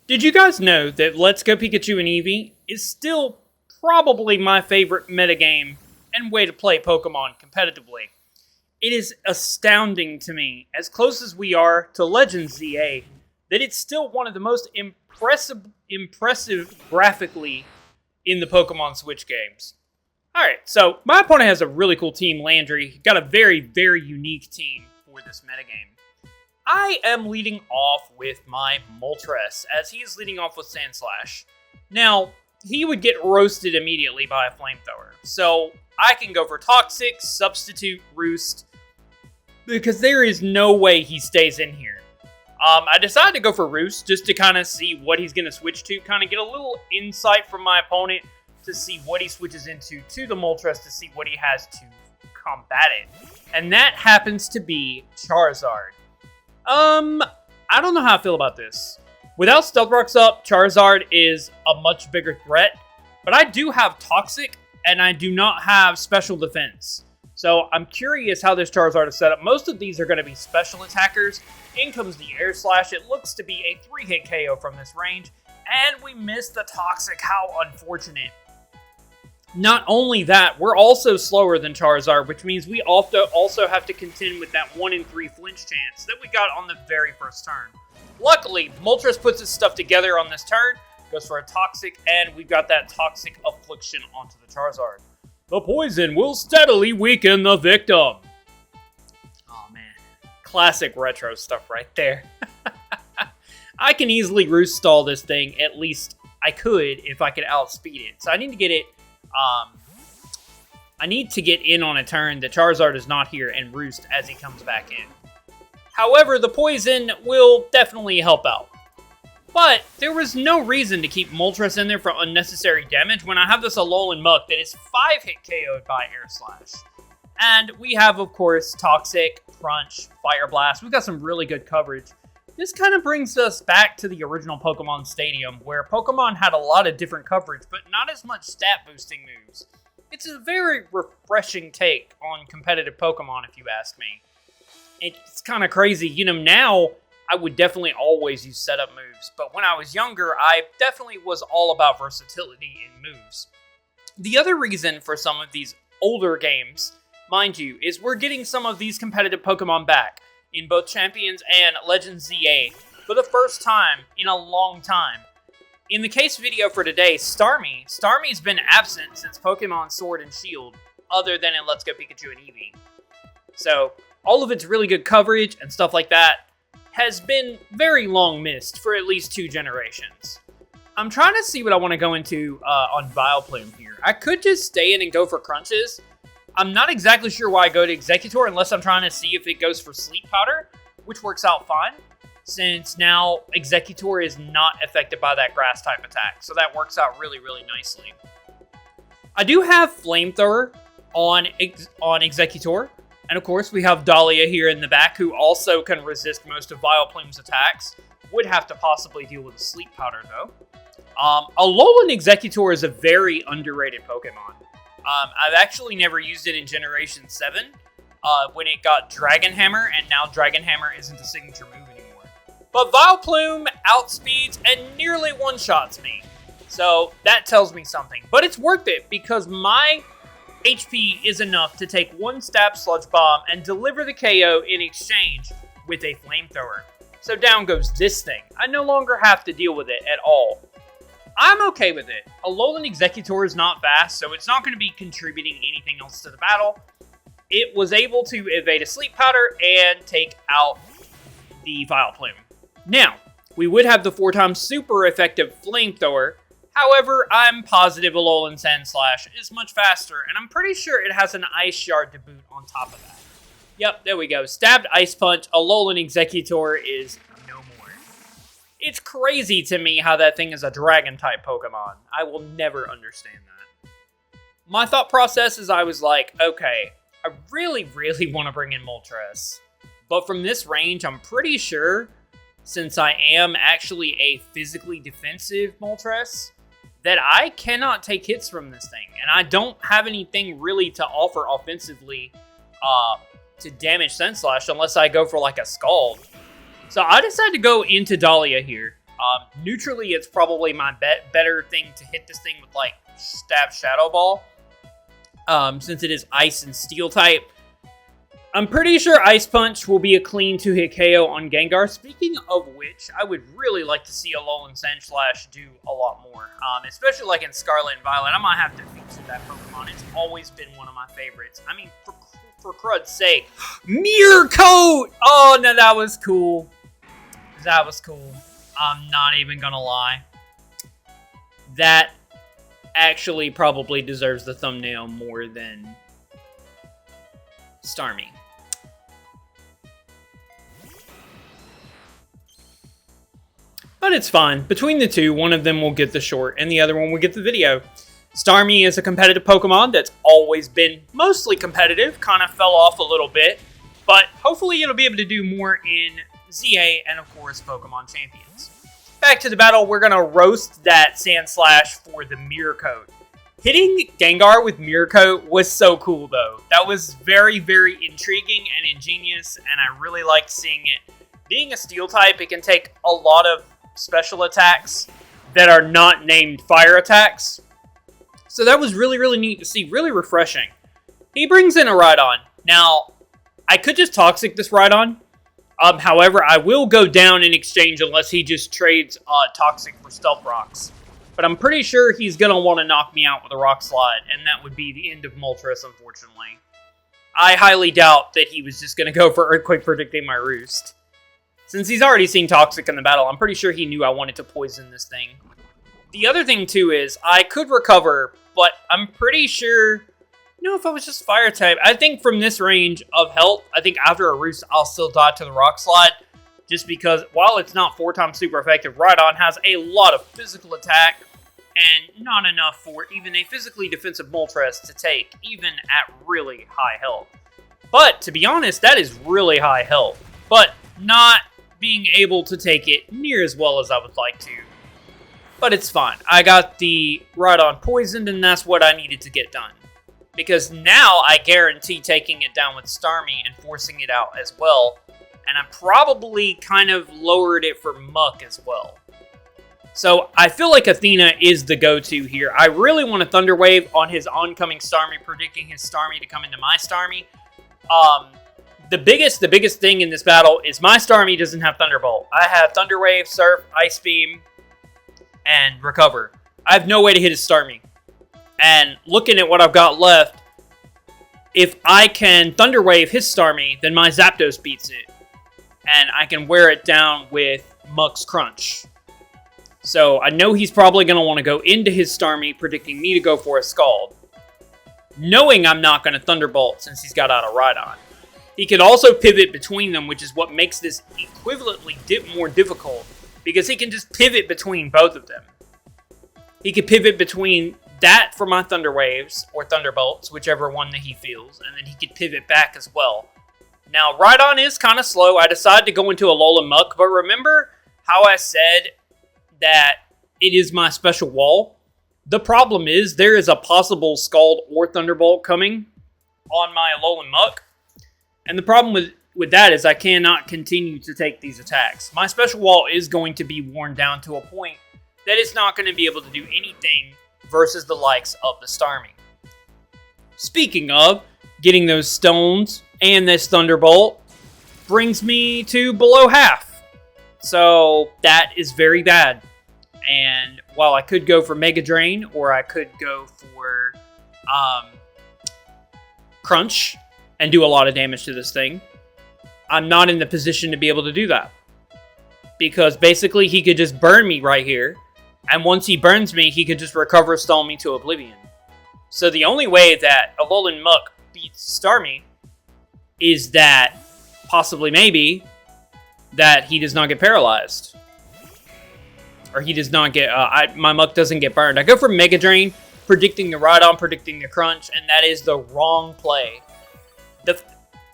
Did you guys know that Let's Go Pikachu and Eevee is still probably my favorite metagame and way to play Pokemon competitively? It is astounding to me, as close as we are to Legends ZA, that it's still one of the most impressive graphically in the Pokemon Switch games. Alright, so my opponent has a really cool team, Landry. Got a very, very unique team for this metagame. I am leading off with my Moltres, as he is leading off with Sandslash. Now, he would get roasted immediately by a Flamethrower, so I can go for Toxic, Substitute, Roost, because there is no way he stays in here. I decided to go for Roost, just to kind of see what he's going to switch to, kind of get a little insight from my opponent to see what he switches into to the Moltres, to see what he has to combat it. And that happens to be Charizard. I don't know how I feel about this. Without Stealth Rocks up, Charizard is a much bigger threat, but I do have Toxic, and I do not have Special Defense. So I'm curious how this Charizard is set up. Most of these are going to be special attackers. In comes the Air Slash. It looks to be a 3-hit KO from this range, and we missed the Toxic. How unfortunate. Not only that, we're also slower than Charizard, which means we also have to contend with that 1 in 3 flinch chance that we got on the very first turn. Luckily, Moltres puts his stuff together on this turn, goes for a Toxic, and we've got that Toxic Affliction onto the Charizard. The poison will steadily weaken the victim. Oh man, classic retro stuff right there. I can easily Roost stall this thing, at least I could if I could outspeed it. So I need to get it I need to get in on a turn that Charizard is not here and Roost as he comes back in. However, the poison will definitely help out. But there was no reason to keep Moltres in there for unnecessary damage when I have this Alolan Muck that is 5-hit KO'd by Air Slash. And we have, of course, Toxic, Crunch, Fire Blast. We've got some really good coverage. This kind of brings us back to the original Pokemon Stadium, where Pokemon had a lot of different coverage, but not as much stat-boosting moves. It's a very refreshing take on competitive Pokemon, if you ask me. It's kind of crazy. You know, now I would definitely always use setup moves, but when I was younger, I definitely was all about versatility in moves. The other reason for some of these older games, mind you, is we're getting some of these competitive Pokemon back in both Champions and Legends ZA for the first time in a long time. In the case video for today, Starmie's been absent since Pokemon Sword and Shield, other than in Let's Go Pikachu and Eevee. So, all of its really good coverage and stuff like that has been very long missed for at least 2 generations. I'm trying to see what I want to go into on Vileplume here. I could just stay in and go for Crunches. I'm not exactly sure why I go to Executor unless I'm trying to see if it goes for Sleep Powder, which works out fine, since now Executor is not affected by that Grass type attack, so that works out really, really nicely. I do have Flamethrower on Executor, and of course we have Dahlia here in the back, who also can resist most of Vileplume's attacks. Would have to possibly deal with a Sleep Powder, though. Alolan Executor is a very underrated Pokemon. I've actually never used it in Generation 7, when it got Dragon Hammer, and now Dragon Hammer isn't a signature move anymore. But Vileplume outspeeds and nearly one-shots me, so that tells me something. But it's worth it, because my HP is enough to take 1 Stab Sludge Bomb and deliver the KO in exchange with a Flamethrower. So down goes this thing. I no longer have to deal with it at all. I'm okay with it. Alolan Executor is not fast, so it's not going to be contributing anything else to the battle. It was able to evade a Sleep Powder and take out the Vileplume. Now, we would have the 4x super effective Flamethrower. However, I'm positive Alolan Sandslash is much faster, and I'm pretty sure it has an Ice Shard to boot on top of that. Yep, there we go. Stabbed Ice Punch, Alolan Executor is no more. It's crazy to me how that thing is a Dragon-type Pokemon. I will never understand that. My thought process is I was like, okay, I really, really want to bring in Moltres. But from this range, I'm pretty sure, since I am actually a physically defensive Moltres, that I cannot take hits from this thing. And I don't have anything really to offer offensively to damage Sandslash unless I go for like a Scald. So I decided to go into Dahlia here. Neutrally, it's probably my better thing to hit this thing with, like, Stab Shadow Ball. Since it is Ice and Steel type. I'm pretty sure Ice Punch will be a clean 2-hit KO on Gengar. Speaking of which, I would really like to see Alolan Sandslash do a lot more. Especially like in Scarlet and Violet. I might have to feature that Pokemon. It's always been one of my favorites. I mean, for crud's sake. Mirror Coat! Oh, no, that was cool. That was cool. I'm not even gonna lie. That actually probably deserves the thumbnail more than Starmie. But it's fine. Between the two, one of them will get the short and the other one will get the video. Starmie is a competitive Pokemon that's always been mostly competitive. Kind of fell off a little bit. But hopefully it'll be able to do more in ZA and, of course, Pokemon Champions. Back to the battle, we're going to roast that Sandslash for the Mirror Coat. Hitting Gengar with Mirror Coat was so cool, though. That was very, very intriguing and ingenious, and I really liked seeing it. Being a Steel type, it can take a lot of special attacks that are not named fire attacks. So that was really, really neat to see. Really refreshing. He brings in a Rhydon. Now, I could just Toxic this Rhydon. However, I will go down in exchange unless he just trades Toxic for Stealth Rocks. But I'm pretty sure he's going to want to knock me out with a Rock Slide, and that would be the end of Moltres, unfortunately. I highly doubt that he was just going to go for Earthquake predicting my Roost. Since he's already seen Toxic in the battle, I'm pretty sure he knew I wanted to poison this thing. The other thing, too, is I could recover, but I'm pretty sure... if I was just Fire type, I think from this range of health, I think after a Roost, I'll still dodge to the Rock Slide. Just because, while it's not 4 times super effective, Rhydon has a lot of physical attack, and not enough for even a physically defensive Moltres to take, even at really high health. But, to be honest, that is really high health. But, not being able to take it near as well as I would like to. But it's fine. I got the Rhydon poisoned, and that's what I needed to get done. Because now I guarantee taking it down with Starmie and forcing it out as well. And I probably kind of lowered it for Muck as well. So I feel like Athena is the go-to here. I really want a Thunder Wave on his oncoming Starmie, predicting his Starmie to come into my Starmie. The biggest thing in this battle is my Starmie doesn't have Thunderbolt. I have Thunder Wave, Surf, Ice Beam, and Recover. I have no way to hit his Starmie. And looking at what I've got left, if I can Thunder Wave his Starmie, then my Zapdos beats it. And I can wear it down with Muck's Crunch. So I know he's probably going to want to go into his Starmie, predicting me to go for a Scald. Knowing I'm not going to Thunderbolt since he's got out a Rhydon. He could also pivot between them, which is what makes this equivalently more difficult. Because he can just pivot between both of them. He could pivot between that for my Thunder Waves, or Thunderbolts, whichever one that he feels, and then he could pivot back as well. Now, Rhydon is kind of slow. I decided to go into Alolan Muck, but remember how I said that it is my special wall? The problem is, there is a possible Scald or Thunderbolt coming on my Alolan Muck, and the problem with that is I cannot continue to take these attacks. My special wall is going to be worn down to a point that it's not going to be able to do anything versus the likes of the Starmie. Speaking of getting those stones and this Thunderbolt, brings me to below half. So that is very bad. And while I could go for Mega Drain, or I could go for Crunch and do a lot of damage to this thing, I'm not in the position to be able to do that. Because basically he could just burn me right here. And once he burns me, he could just Recover Stone me to oblivion. So the only way that Alolan Muck beats Starmie is that, possibly maybe, that he does not get paralyzed. Or he does not get, my Muck doesn't get burned. I go for Mega Drain, predicting the Rhydon, predicting the Crunch, and that is the wrong play.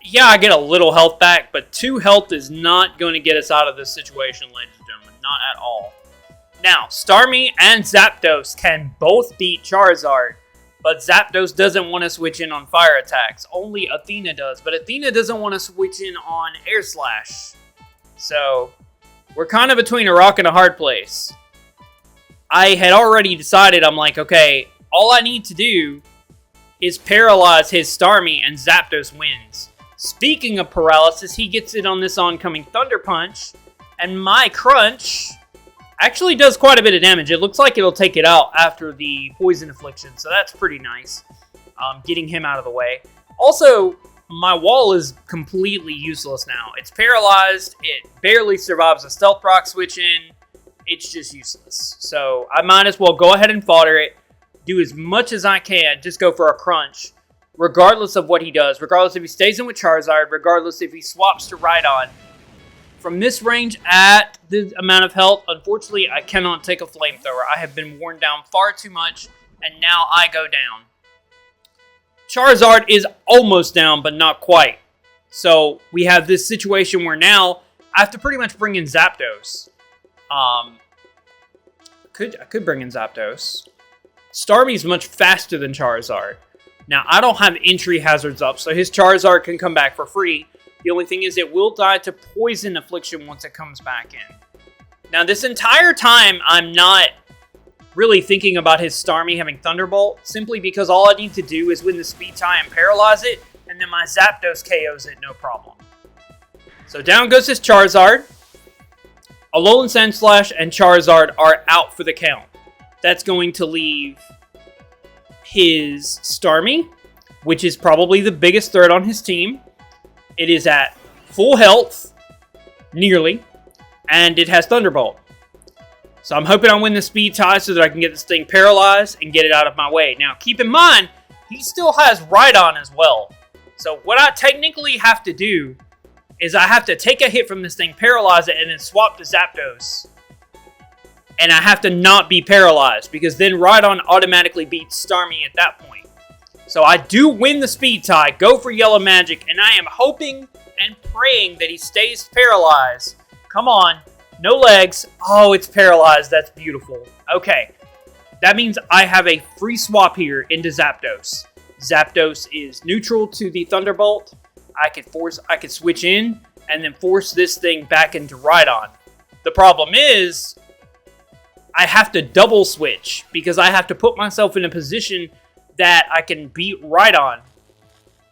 Yeah, I get a little health back, but 2 health is not going to get us out of this situation, ladies and gentlemen. Not at all. Now, Starmie and Zapdos can both beat Charizard, but Zapdos doesn't want to switch in on fire attacks. Only Athena does, but Athena doesn't want to switch in on Air Slash. So, we're kind of between a rock and a hard place. I had already decided, I'm like, okay, all I need to do is paralyze his Starmie and Zapdos wins. Speaking of paralysis, he gets it on this oncoming Thunder Punch, and my Crunch actually does quite a bit of damage. It looks like it'll take it out after the Poison Affliction, so that's pretty nice. Getting him out of the way. Also, my wall is completely useless now. It's paralyzed, it barely survives a Stealth Rock switch in, it's just useless. So I might as well go ahead and fodder it, do as much as I can, just go for a Crunch, regardless of what he does, regardless if he stays in with Charizard, regardless if he swaps to Rhydon. From this range at the amount of health, unfortunately, I cannot take a Flamethrower. I have been worn down far too much, and now I go down. Charizard is almost down, but not quite. So we have this situation where now I have to pretty much bring in Zapdos. I could bring in Zapdos. Starmie's much faster than Charizard. Now, I don't have entry hazards up, so his Charizard can come back for free. The only thing is it will die to Poison Affliction once it comes back in. Now, this entire time, I'm not really thinking about his Starmie having Thunderbolt, simply because all I need to do is win the speed tie and paralyze it, and then my Zapdos KOs it, no problem. So down goes his Charizard. Alolan Sandslash and Charizard are out for the count. That's going to leave his Starmie, which is probably the biggest threat on his team. It is at full health, nearly, and it has Thunderbolt. So I'm hoping I win the speed tie so that I can get this thing paralyzed and get it out of my way. Now, keep in mind, he still has Rhydon as well. So what I technically have to do is I have to take a hit from this thing, paralyze it, and then swap to Zapdos. And I have to not be paralyzed, because then Rhydon automatically beats Starmie at that point. So I do win the speed tie, go for Yellow Magic, and I am hoping and praying that he stays paralyzed. Come on. No legs. Oh, it's paralyzed. That's beautiful. Okay. That means I have a free swap here into Zapdos. Zapdos is neutral to the Thunderbolt. I could switch in and then force this thing back into Rhydon. The problem is I have to double switch because I have to put myself in a position that I can beat Rhydon,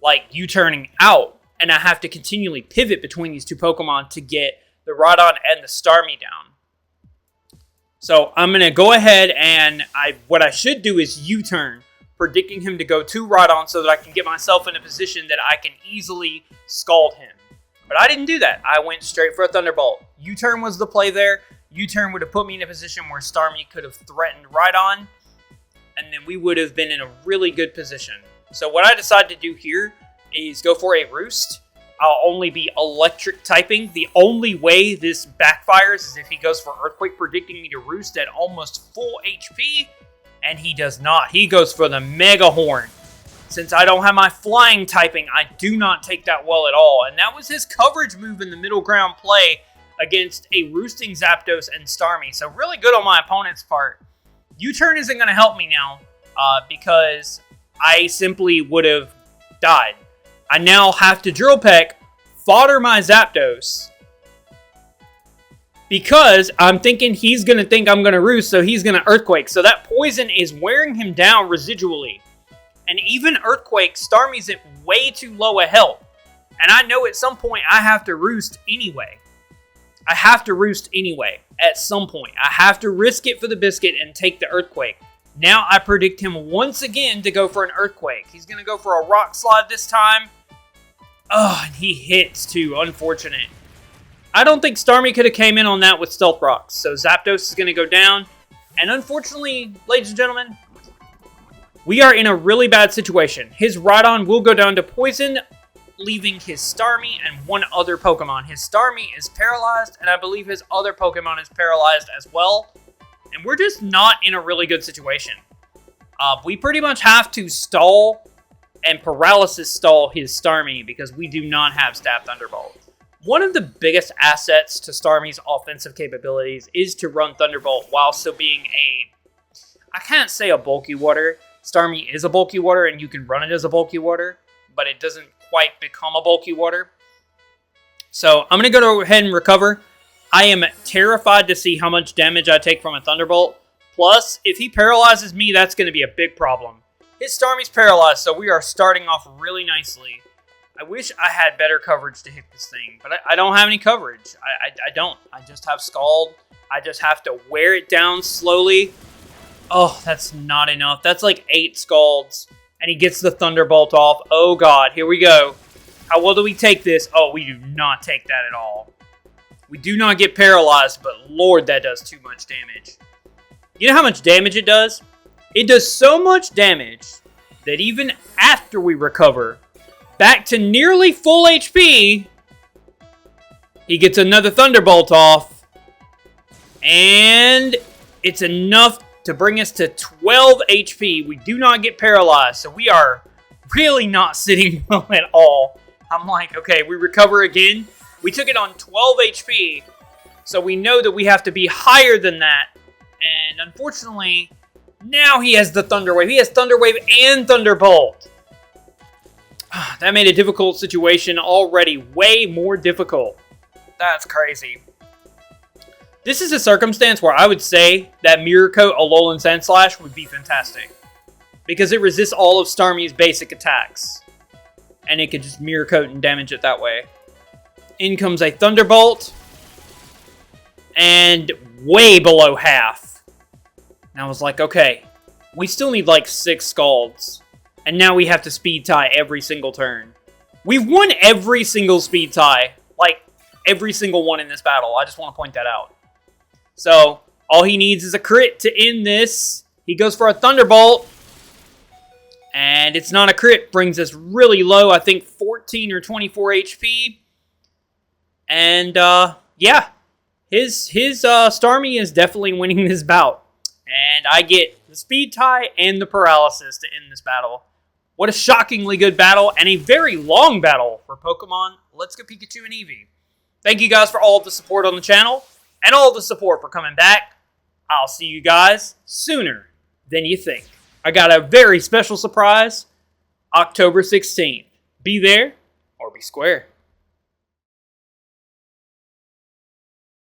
like U-turning out, and I have to continually pivot between these two Pokemon to get the Rhydon and the Starmie down. So I'm going to go ahead and what I should do is U-turn, predicting him to go to Rhydon so that I can get myself in a position that I can easily scald him. But I didn't do that. I went straight for a Thunderbolt. U-turn was the play there. U-turn would have put me in a position where Starmie could have threatened Rhydon, and then we would have been in a really good position. So what I decided to do here is go for a Roost. I'll only be electric typing. The only way this backfires is if he goes for Earthquake, predicting me to Roost at almost full HP, and he does not. He goes for the Mega Horn. Since I don't have my flying typing, I do not take that well at all, and that was his coverage move in the middle ground play against a roosting Zapdos and Starmie. So really good on my opponent's part. U-turn isn't going to help me now because I simply would have died. I now have to Drill Peck, fodder my Zapdos, because I'm thinking he's going to think I'm going to Roost, so he's going to Earthquake. So that poison is wearing him down residually. And even Earthquake, Starmie's at way too low a health. And I know at some point I have to Roost anyway. I have to Roost anyway at some point. I have to risk it for the biscuit and take the Earthquake. Now I predict him once again to go for an Earthquake. He's going to go for a Rock Slide this time. Oh, and he hits too. Unfortunate. I don't think Starmie could have came in on that with Stealth Rocks. So Zapdos is going to go down. And unfortunately, ladies and gentlemen, we are in a really bad situation. His Rhydon will go down to Poison, leaving his Starmie and one other Pokemon. His Starmie is paralyzed, and I believe his other Pokemon is paralyzed as well. And we're just not in a really good situation. We pretty much have to stall and paralysis stall his Starmie because we do not have Stab Thunderbolt. One of the biggest assets to Starmie's offensive capabilities is to run Thunderbolt while still being I can't say a bulky water. Starmie is a bulky water and you can run it as a bulky water, but it doesn't quite become a bulky water. So I'm going to go ahead and recover. I am terrified to see how much damage I take from a Thunderbolt. Plus, if he paralyzes me, that's going to be a big problem. His Starmie's paralyzed, so we are starting off really nicely. I wish I had better coverage to hit this thing, but I don't have any coverage. I don't. I just have Scald. I just have to wear it down slowly. Oh, that's not enough. That's like 8 Scalds, and he gets the Thunderbolt off. Oh, God. Here we go. How well do we take this? Oh, we do not take that at all. We do not get paralyzed, but Lord, that does too much damage. You know how much damage it does? It does so much damage that even after we recover back to nearly full HP, he gets another Thunderbolt off, and it's enough to bring us to 12 HP. We do not get paralyzed, so we are really not sitting well at all. I'm like, okay, we recover again. We took it on 12 HP, so we know that we have to be higher than that. And unfortunately, now he has the Thunder Wave. He has Thunder Wave and Thunderbolt. That made a difficult situation already way more difficult. That's crazy. This is a circumstance where I would say that Mirror Coat, Alolan Sandslash would be fantastic. Because it resists all of Starmie's basic attacks. And it could just Mirror Coat and damage it that way. In comes a Thunderbolt. And way below half. And I was like, okay, we still need like 6 Scalds. And now we have to speed tie every single turn. We've won every single speed tie. Like, every single one in this battle. I just want to point that out. So, all he needs is a crit to end this. He goes for a Thunderbolt. And it's not a crit. Brings us really low. I think 14 or 24 HP. And, yeah. His Starmie is definitely winning this bout. And I get the speed tie and the paralysis to end this battle. What a shockingly good battle and a very long battle for Pokemon Let's Go Pikachu and Eevee. Thank you guys for all of the support on the channel and all of the support for coming back. I'll see you guys sooner than you think. I got a very special surprise October 16th. Be there or be square.